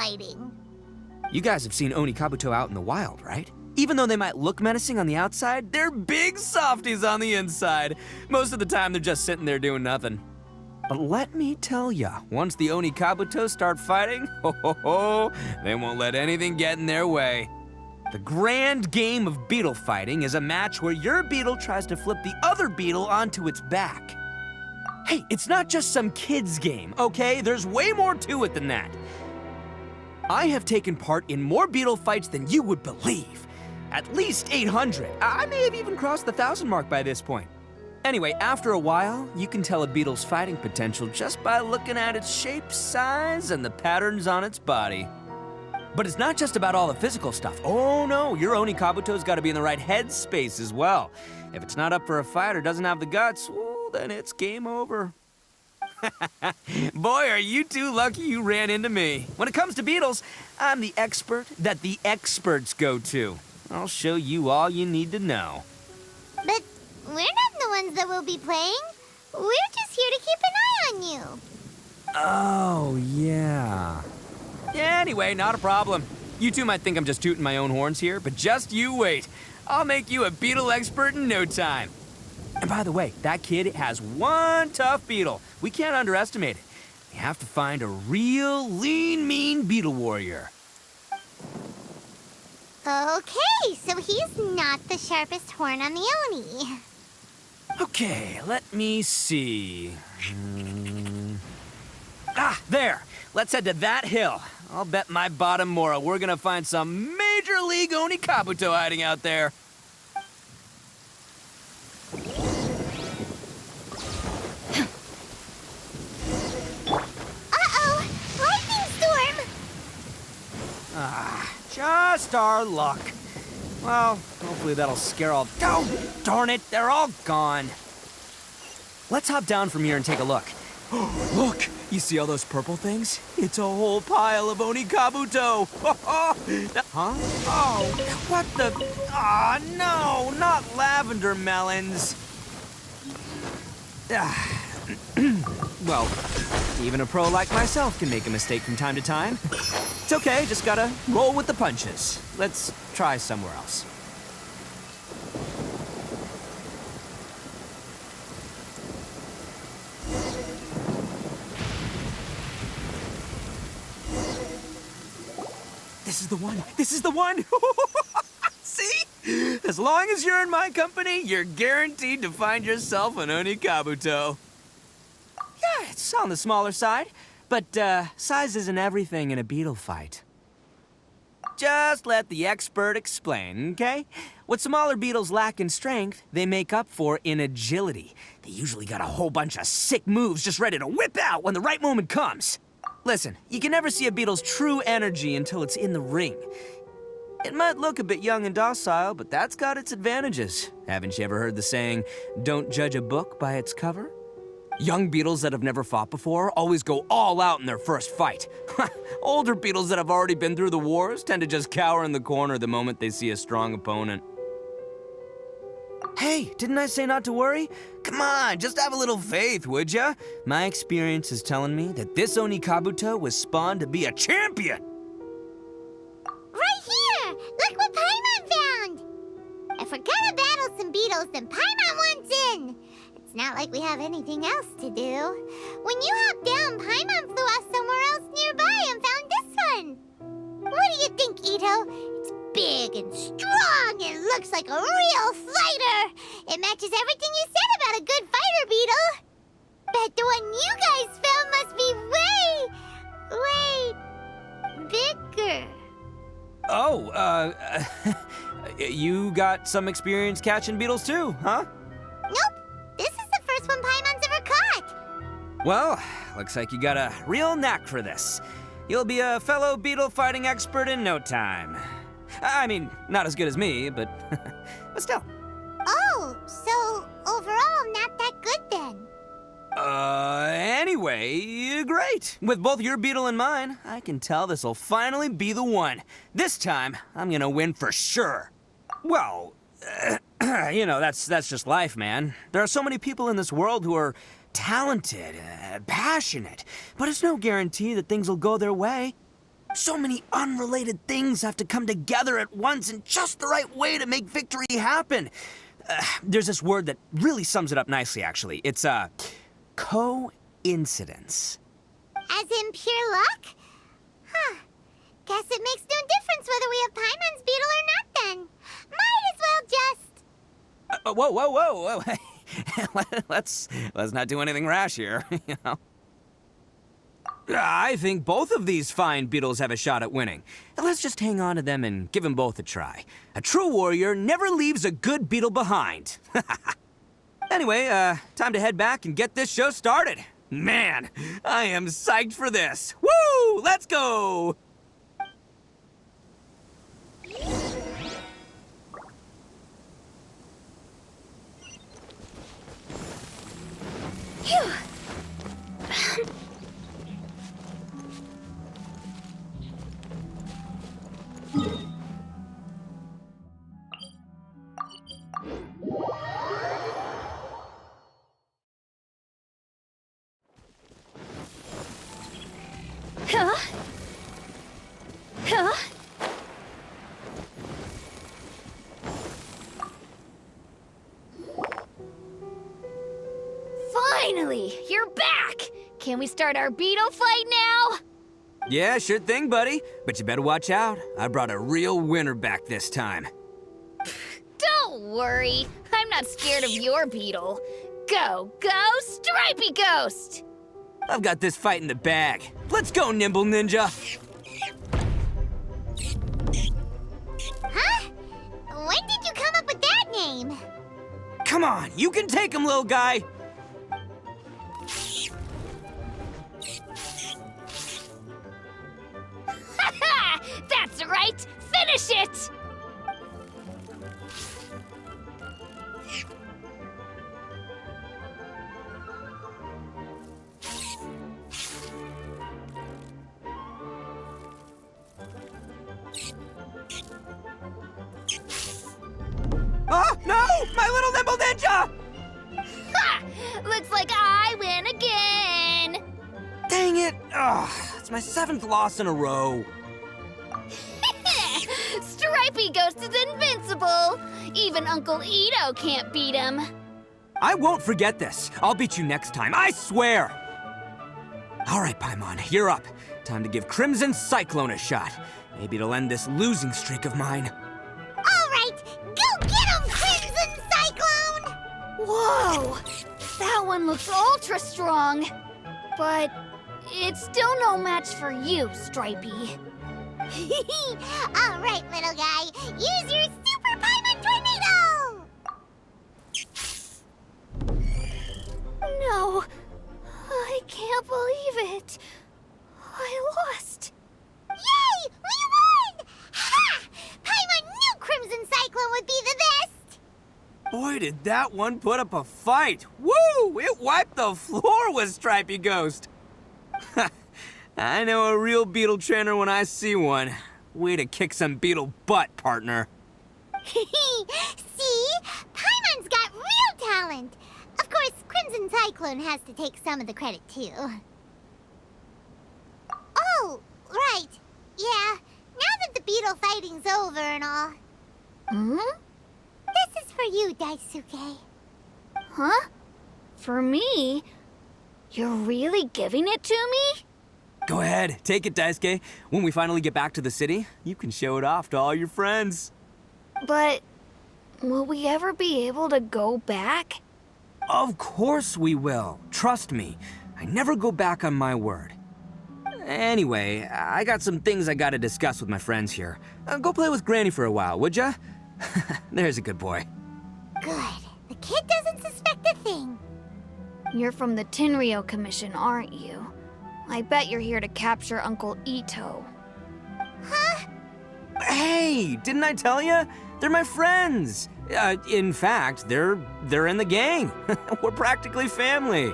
fighting. You guys have seen Oni Kabuto out in the wild, right? Even though they might look menacing on the outside, they're big softies on the inside. Most of the time, they're just sitting there doing nothing. But let me tell ya, once the Oni Kabuto start fighting, they won't let anything get in their way. The grand game of beetle fighting is a match where your beetle tries to flip the other beetle onto its back. Hey, it's not just some kid's game, okay? There's way more to it than that. I have taken part in more beetle fights than you would believe. At least 800. I may have even crossed the 1,000 mark by this point. Anyway, after a while, you can tell a beetle's fighting potential just by looking at its shape, size, and the patterns on its body. But it's not just about all the physical stuff. Oh no, your Oni Kabuto's gotta be in the right headspace as well. If it's not up for a fight or doesn't have the guts, well, then it's game over. Boy, are you two lucky you ran into me. When it comes to beetles, I'm the expert that the experts go to. I'll show you all you need to know. But we're not the ones that will be playing. We're just here to keep an eye on you. Oh, yeah. Yeah, anyway, not a problem. You two might think I'm just tooting my own horns here, but just you wait. I'll make you a beetle expert in no time. And by the way, that kid has one tough beetle. We can't underestimate it. We have to find a real lean, mean beetle warrior. Okay, so he's not the sharpest horn on the Oni. Okay, let me see. Ah, there. Let's head to that hill. I'll bet my bottom moral we're gonna find some major league Oni Kabuto hiding out there. Uh-oh! Lightning storm! Ah, just our luck. Well, hopefully that'll scare all... Oh, darn it, they're all gone. Let's hop down from here and take a look. Look, you see all those purple things? It's a whole pile of Oni Kabuto. Huh? Oh, what the... Ah, no, not lavender melons. Well, even a pro like myself can make a mistake from time to time. It's okay, just gotta roll with the punches. Let's try somewhere else. This is the one! This is the one! See? As long as you're in my company, you're guaranteed to find yourself an Oni Kabuto. Yeah, it's on the smaller side, but size isn't everything in a beetle fight. Just let the expert explain, okay? What smaller beetles lack in strength, they make up for in agility. They usually got a whole bunch of sick moves just ready to whip out when the right moment comes. Listen, you can never see a beetle's true energy until it's in the ring. It might look a bit young and docile, but that's got its advantages. Haven't you ever heard the saying, don't judge a book by its cover? Young beetles that have never fought before always go all out in their first fight. Older beetles that have already been through the wars tend to just cower in the corner the moment they see a strong opponent. Hey, didn't I say not to worry? Come on, just have a little faith, would ya? My experience is telling me that this Oni Kabuto was spawned to be a champion! Right here! Look what Paimon found! If we're gonna battle some beetles, then Paimon wants in! It's not like we have anything else to do. When you hopped down, Paimon flew off somewhere else nearby and found this one! What do you think, Itto? It's big and strong and looks like a real fighter! It matches everything you said about a good fighter, beetle! Bet the one you guys found must be bigger. Oh, you got some experience catching beetles too, huh? Nope. This is the first one Paimon's ever caught. Well, looks like you got a real knack for this. You'll be a fellow beetle fighting expert in no time. I mean, not as good as me, but still. Oh, so overall not that good then. Anyway, great. With both your beetle and mine, I can tell this'll finally be the one. This time, I'm gonna win for sure. Well, you know, that's just life, man. There are so many people in this world who are talented, passionate, but it's no guarantee that things will go their way. So many unrelated things have to come together at once in just the right way to make victory happen. There's this word that really sums it up nicely, actually. It's, coincidence. As in pure luck? Huh. Guess it makes no difference whether we have Paimon's beetle or not then. Might as well just... Whoa. let's not do anything rash here, you know? I think both of these fine beetles have a shot at winning. Let's just hang on to them and give them both a try. A true warrior never leaves a good beetle behind. Anyway, time to head back and get this show started. Man, I am psyched for this. Woo! Let's go! Phew. Huh? Huh? Finally! You're back! Can we start our beetle fight now? Yeah, sure thing, buddy. But you better watch out. I brought a real winner back this time. Don't worry. I'm not scared of your beetle. Go, Stripey Ghost! I've got this fight in the bag. Let's go, Nimble Ninja. Huh? When did you come up with that name? Come on, you can take him, little guy. That's right! Finish it! Oh, no! My little Nimble Ninja! Ha! Looks like I win again! Dang it! Ugh, it's my 7th loss in a row. Stripey Ghost is invincible! Even Uncle Itto can't beat him. I won't forget this. I'll beat you next time, I swear! All right, Paimon, you're up. Time to give Crimson Cyclone a shot. Maybe it'll end this losing streak of mine. All right, go get him, Crimson Cyclone! Whoa! That one looks ultra strong. But it's still no match for you, Stripey. All right, little guy. Use your Super Paimon Tornado! No. I can't believe it. I lost. Yay! We won! Ha! Paimon knew Crimson Cyclone would be the best! Boy, did that one put up a fight. Woo! It wiped the floor with Stripey Ghost. I know a real beetle trainer when I see one. Way to kick some beetle butt, partner. See? Paimon's got real talent. Of course, Crimson Cyclone has to take some of the credit, too. Oh, right. Yeah, now that the beetle fighting's over and all. Hmm? This is for you, Daisuke. Huh? For me? You're really giving it to me? Go ahead, take it, Daisuke. When we finally get back to the city, you can show it off to all your friends. But will we ever be able to go back? Of course we will. Trust me. I never go back on my word. Anyway, I got some things I gotta discuss with my friends here. Go play with Granny for a while, would ya? There's a good boy. Good. The kid doesn't suspect a thing. You're from the Tenryo Commission, aren't you? I bet you're here to capture Uncle Itto. Huh? Hey, didn't I tell ya? They're my friends. In fact, they're in the gang. We're practically family.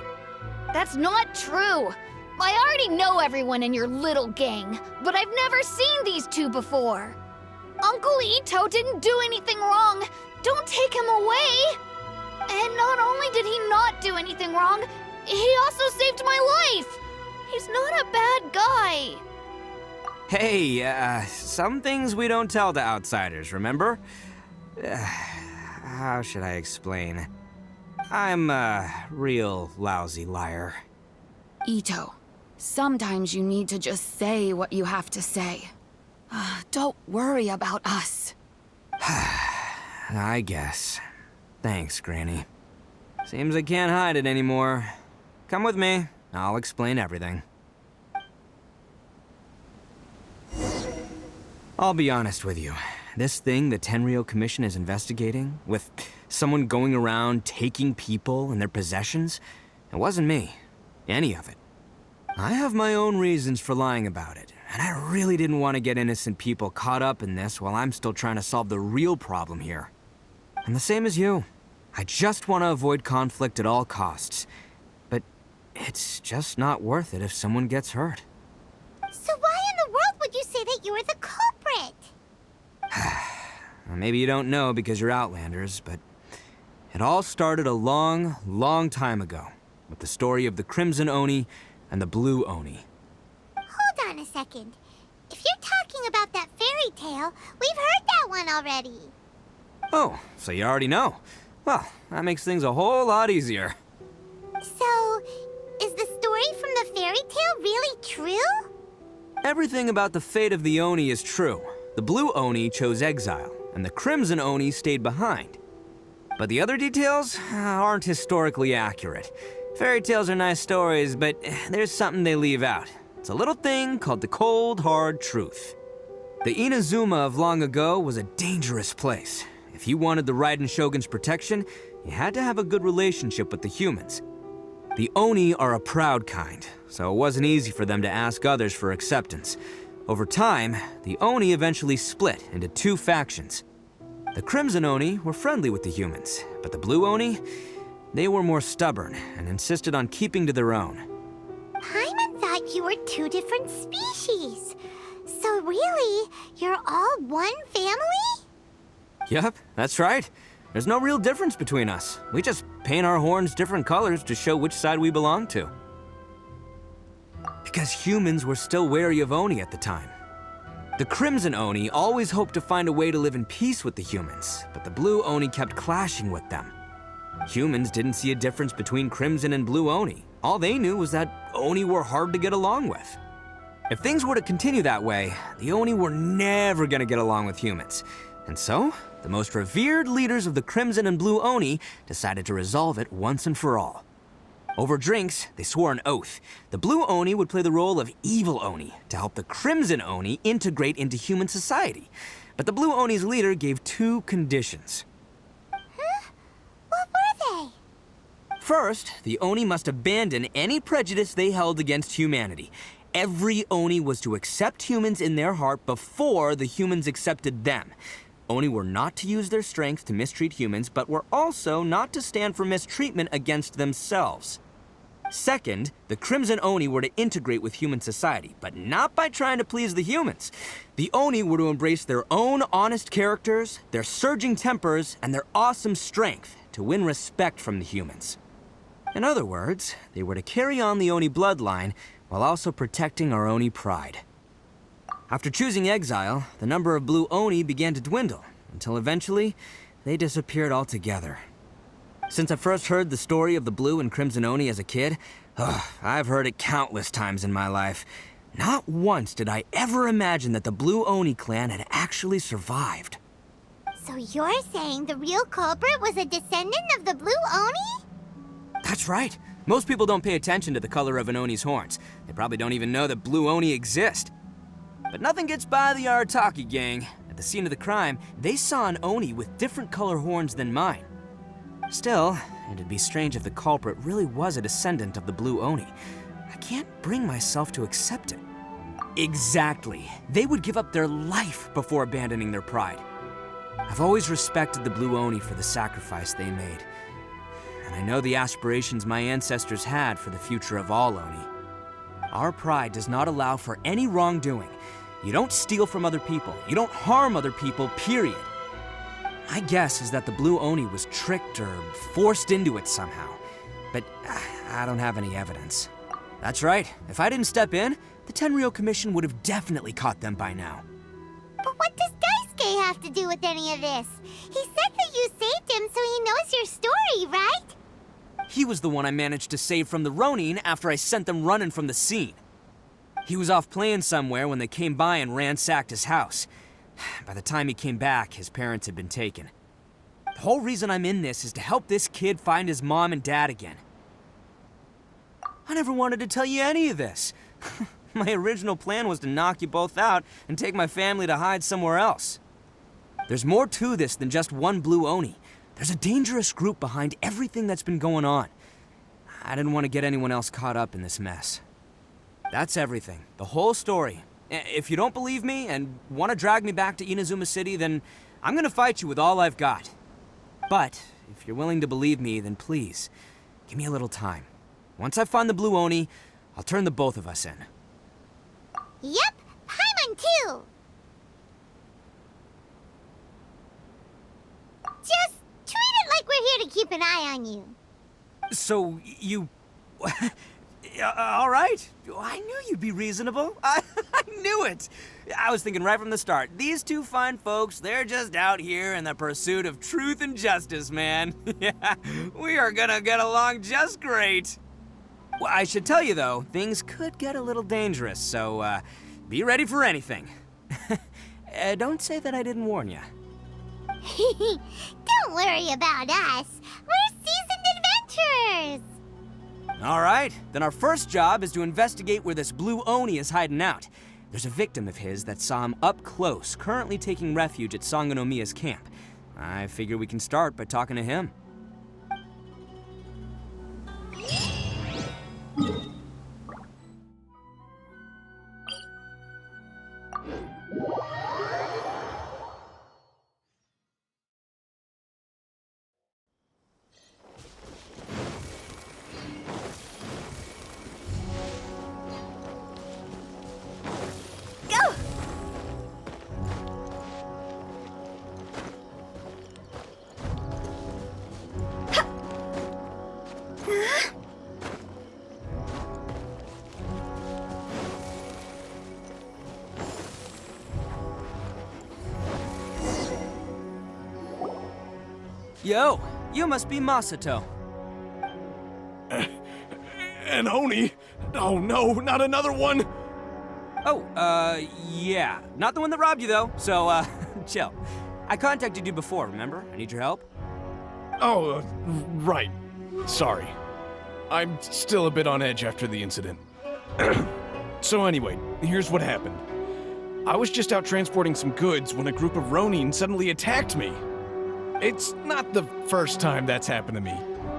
That's not true. I already know everyone in your little gang, but I've never seen these two before. Uncle Itto didn't do anything wrong. Don't take him away. And not only did he not do anything wrong, he also saved my life. He's not a bad guy. Hey, some things we don't tell to outsiders, remember? How should I explain? I'm a real lousy liar. Itto, sometimes you need to just say what you have to say. Don't worry about us. I guess. Thanks, Granny. Seems I can't hide it anymore. Come with me. I'll explain everything. I'll be honest with you. This thing the Tenryou Commission is investigating, with someone going around taking people and their possessions, it wasn't me. Any of it. I have my own reasons for lying about it, and I really didn't want to get innocent people caught up in this while I'm still trying to solve the real problem here. I'm the same as you. I just want to avoid conflict at all costs. But it's just not worth it if someone gets hurt. So why in the world would you say that you were the culprit? Well, maybe you don't know because you're Outlanders, but it all started a long, long time ago with the story of the Crimson Oni and the Blue Oni. Hold on a second. If you're talking about that fairy tale, we've heard that one already. Oh, so you already know. Well, that makes things a whole lot easier. So, is the story from the fairy tale really true? Everything about the fate of the Oni is true. The Blue Oni chose exile, and the Crimson Oni stayed behind. But the other details aren't historically accurate. Fairy tales are nice stories, but there's something they leave out. It's a little thing called the cold, hard truth. The Inazuma of long ago was a dangerous place. If you wanted the Raiden Shogun's protection, you had to have a good relationship with the humans. The Oni are a proud kind, so it wasn't easy for them to ask others for acceptance. Over time, the Oni eventually split into two factions. The Crimson Oni were friendly with the humans, but the Blue Oni, they were more stubborn and insisted on keeping to their own. Paimon thought you were two different species. So really, you're all one family? Yep, that's right. There's no real difference between us. We just paint our horns different colors to show which side we belong to. Because humans were still wary of Oni at the time. The Crimson Oni always hoped to find a way to live in peace with the humans, but the Blue Oni kept clashing with them. Humans didn't see a difference between Crimson and Blue Oni. All they knew was that Oni were hard to get along with. If things were to continue that way, the Oni were never gonna get along with humans. And so, the most revered leaders of the Crimson and Blue Oni decided to resolve it once and for all. Over drinks, they swore an oath. The Blue Oni would play the role of evil Oni to help the Crimson Oni integrate into human society. But the Blue Oni's leader gave two conditions. Huh? What were they? First, the Oni must abandon any prejudice they held against humanity. Every Oni was to accept humans in their heart before the humans accepted them. Oni were not to use their strength to mistreat humans, but were also not to stand for mistreatment against themselves. Second, the Crimson Oni were to integrate with human society, but not by trying to please the humans. The Oni were to embrace their own honest characters, their surging tempers, and their awesome strength to win respect from the humans. In other words, they were to carry on the Oni bloodline while also protecting our Oni pride. After choosing exile, the number of Blue Oni began to dwindle, until eventually, they disappeared altogether. Since I first heard the story of the Blue and Crimson Oni as a kid, I've heard it countless times in my life. Not once did I ever imagine that the Blue Oni clan had actually survived. So you're saying the real culprit was a descendant of the Blue Oni? That's right. Most people don't pay attention to the color of an Oni's horns. They probably don't even know that Blue Oni exist. But nothing gets by the Arataki gang. At the scene of the crime, they saw an Oni with different color horns than mine. Still, it'd be strange if the culprit really was a descendant of the Blue Oni. I can't bring myself to accept it. Exactly. They would give up their life before abandoning their pride. I've always respected the Blue Oni for the sacrifice they made. And I know the aspirations my ancestors had for the future of all Oni. Our pride does not allow for any wrongdoing. You don't steal from other people. You don't harm other people, period. My guess is that the Blue Oni was tricked or forced into it somehow. But I don't have any evidence. That's right. If I didn't step in, the Tenryo Commission would have definitely caught them by now. But what does Daisuke have to do with any of this? He said that you saved him so he knows your story, right? He was the one I managed to save from the Ronin after I sent them running from the scene. He was off playing somewhere when they came by and ransacked his house. By the time he came back, his parents had been taken. The whole reason I'm in this is to help this kid find his mom and dad again. I never wanted to tell you any of this. My original plan was to knock you both out and take my family to hide somewhere else. There's more to this than just one blue Oni. There's a dangerous group behind everything that's been going on. I didn't want to get anyone else caught up in this mess. That's everything, the whole story. If you don't believe me and want to drag me back to Inazuma City, then I'm gonna fight you with all I've got. But if you're willing to believe me, then please, give me a little time. Once I find the blue Oni, I'll turn the both of us in. Yep, Paimon too! Just treat it like we're here to keep an eye on you. So, you... all right. I knew you'd be reasonable. I knew it. I was thinking right from the start, these two fine folks, they're just out here in the pursuit of truth and justice, man. Yeah, we are gonna get along just great. Well, I should tell you, though, things could get a little dangerous, so be ready for anything. Don't say that I didn't warn you. Don't worry about us. We're seasoned adventurers. All right, then our first job is to investigate where this blue Oni is hiding out. There's a victim of his that saw him up close, currently taking refuge at Sangonomiya's camp. I figure we can start by talking to him. Go! Yo, you must be Masato. An Oni? Oh no, not another one! Oh, yeah. Not the one that robbed you, though, so, chill. I contacted you before, remember? I need your help. Oh, right. Sorry. I'm still a bit on edge after the incident. So anyway, here's what happened. I was just out transporting some goods when a group of Ronin suddenly attacked me. It's not the first time that's happened to me.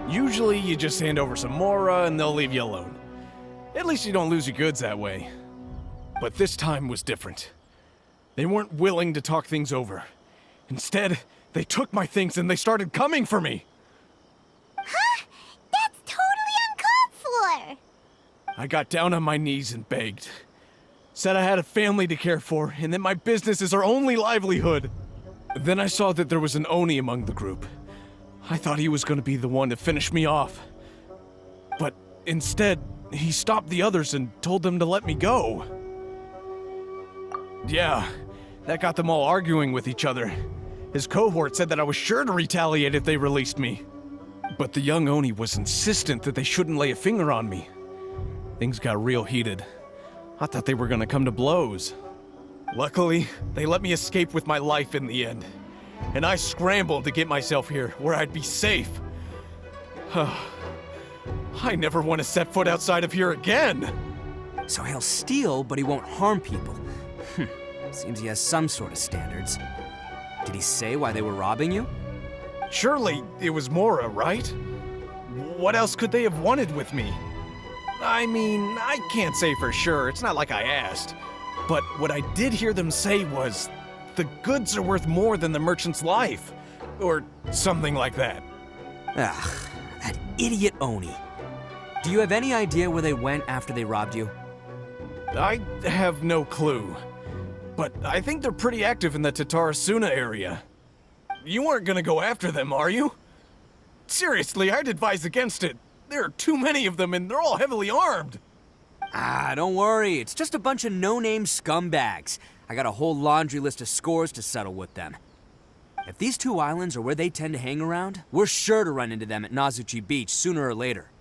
Usually you just hand over some Mora and they'll leave you alone. At least you don't lose your goods that way. But this time was different. They weren't willing to talk things over. Instead, they took my things and they started coming for me. Huh? That's totally uncalled for! I got down on my knees and begged. Said I had a family to care for and that my business is our only livelihood. Then I saw that there was an Oni among the group. I thought he was going to be the one to finish me off. But instead, he stopped the others and told them to let me go. Yeah, that got them all arguing with each other. His cohort said that I was sure to retaliate if they released me. But the young Oni was insistent that they shouldn't lay a finger on me. Things got real heated. I thought they were gonna come to blows. Luckily, they let me escape with my life in the end. And I scrambled to get myself here, where I'd be safe. I never want to set foot outside of here again! So he'll steal, but he won't harm people. Seems he has some sort of standards. Did he say why they were robbing you? Surely it was Mora, right? What else could they have wanted with me? I mean, I can't say for sure, it's not like I asked. But what I did hear them say was, the goods are worth more than the merchant's life. Or something like that. Ugh, that idiot Oni. Do you have any idea where they went after they robbed you? I have no clue. But I think they're pretty active in the Tatarasuna area. You aren't gonna go after them, are you? Seriously, I'd advise against it. There are too many of them and they're all heavily armed. Ah, don't worry. It's just a bunch of no-name scumbags. I got a whole laundry list of scores to settle with them. If these two islands are where they tend to hang around, we're sure to run into them at Nazuchi Beach sooner or later.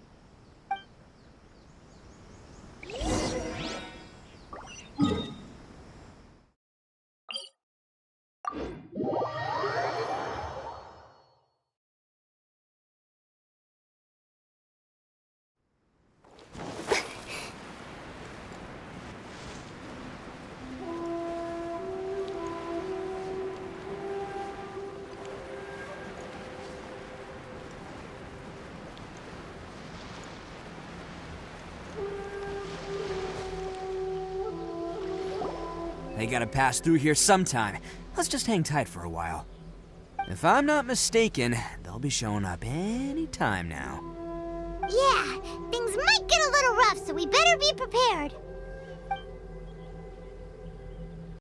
They gotta pass through here sometime. Let's just hang tight for a while. If I'm not mistaken, they'll be showing up any time now. Yeah, things might get a little rough, so we better be prepared.